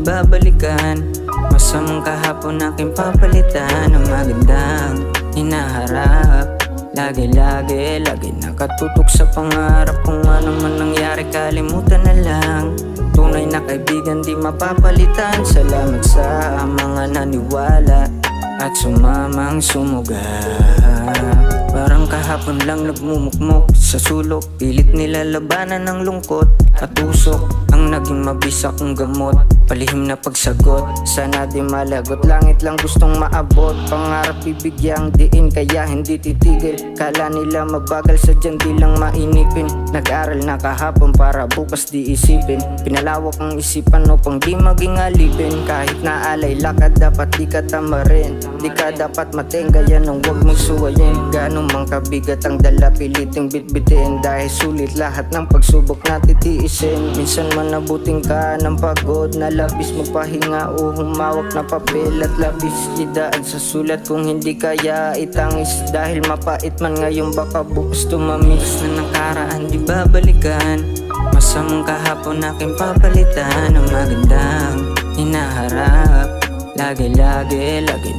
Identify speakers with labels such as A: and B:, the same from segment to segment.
A: babalikan. Masamang kahapon aking papalitan ng magandang hinaharap. Lagi nakatutok sa pangarap. Kung ano man nangyari kalimutan na lang. Tunay na kaibigan di mapapalitan. Salamat sa mga naniwala at sumamang sumuga. Parang kahapon lang nagmumukmok sa sulok. Pilit nila labanan ng lungkot at usok ang naging mabisa kong gamot. Palihim na pagsagot, sana di malagot. Langit lang gustong maabot, pangarap bibigyang diin kaya hindi titigil. Kala nila mabagal sadyang di lang mainipin. Nag-aral na kahapon para bukas di isipin. Pinalawak ang isipan upang di maging alipin. Kahit na alay lakad dapat di ka tamarin. Di ka dapat matenga yan ang huwag mong suwayin. Gaano mang kabigat ang dala piliting bitbitin. Dahil sulit lahat ng pagsubok na titiisin. Minsan man nabuting ka ng pagod na labis magpahinga o humawak na papel at labis. Idaan sa sulat kung hindi kaya itangis. Dahil mapait man ngayon baka bukas tumamis. Na nakaraan di babalikan. Masamang kahapon aking papalitan ng magandang hinaharap. Lagi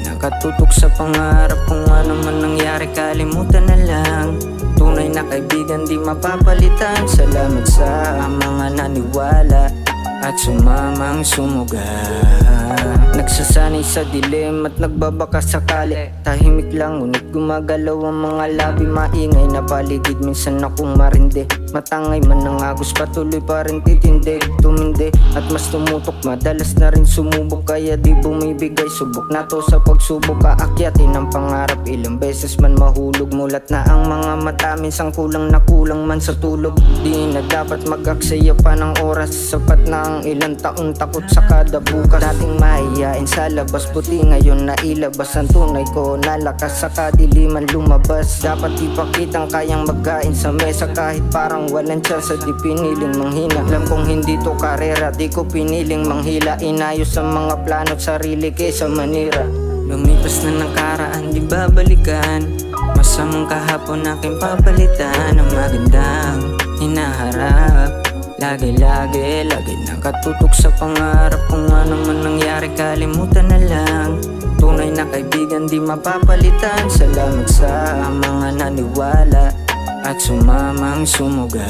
A: nakatutok sa pangarap. Kung ano man nangyari kalimutan na lang. Tunay na kaibigan di mapapalitan. Salamat sa mga naniwala at sumamang sumuga. Nagsasanay sa dilim at nagbabaka sakali. Tahimik lang ngunit gumagalaw ang mga labi. Maingay na paligid minsan akong marindi. Matangay man ng agos patuloy pa rin titindig. Tumindi at mas tumutok madalas na rin sumubok. Kaya di bumibigay subok na to sa pagsubok. Aakyatin ang pangarap ilang beses man mahulog. Mulat na ang mga mata minsang kulang na kulang man sa tulog. Di na dapat mag-aksaya pa ng oras. Sapat na ang ilang taon takot sa kada bukas. Dating mahihain sa labas puti ngayon na ilabas. Ang tunay ko nalakas sa kadiliman lumabas. Dapat ipakitang kayang magkain sa mesa. Kahit parang walang tsansa di piniling manghina. Alam kong hindi to karera di ko piniling manghila. Inayos ang mga plano't sarili kesa manira. Lumipas na nakaraan di babalikan. Masamang kahapon aking papalitan ng magandang hinaharap. Lagi nakatutok sa pangarap. Kung ano man nangyari kalimutan na lang. Tunay na kaibigan di mapapalitan. Salamat sa mga naniwala at sumamang sumuga.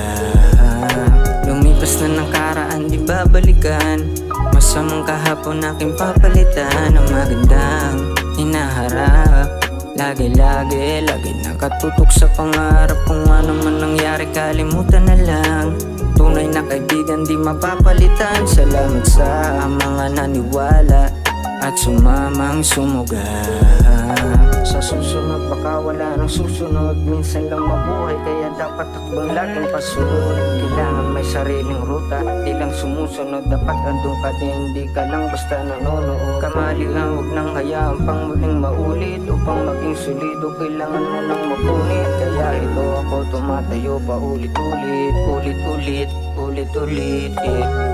A: Lumipas na nakaraan di babalikan. Masamang kahapon aking papalitan ng magandang hinaharap. Lagi nakatutok sa pangarap. Kung ano man nangyari kalimutan na lang. Tunay na kaibigan di mapapalitan. Salamat sa mga naniwala at sumamang sumuga. Sa susunod baka wala nang susunod. Minsan lang mabuhay kaya dapat takbang laging pasunod. Kailangan may sariling ruta, di lang sumusunod. Dapat andun ka din, di ka lang basta nanonood. Kamali lang huwag nang hayaan pang muling maulit. Upang maging solido kailangan mo nang mapunit. Kaya ito ako tumatayo pa ulit-ulit.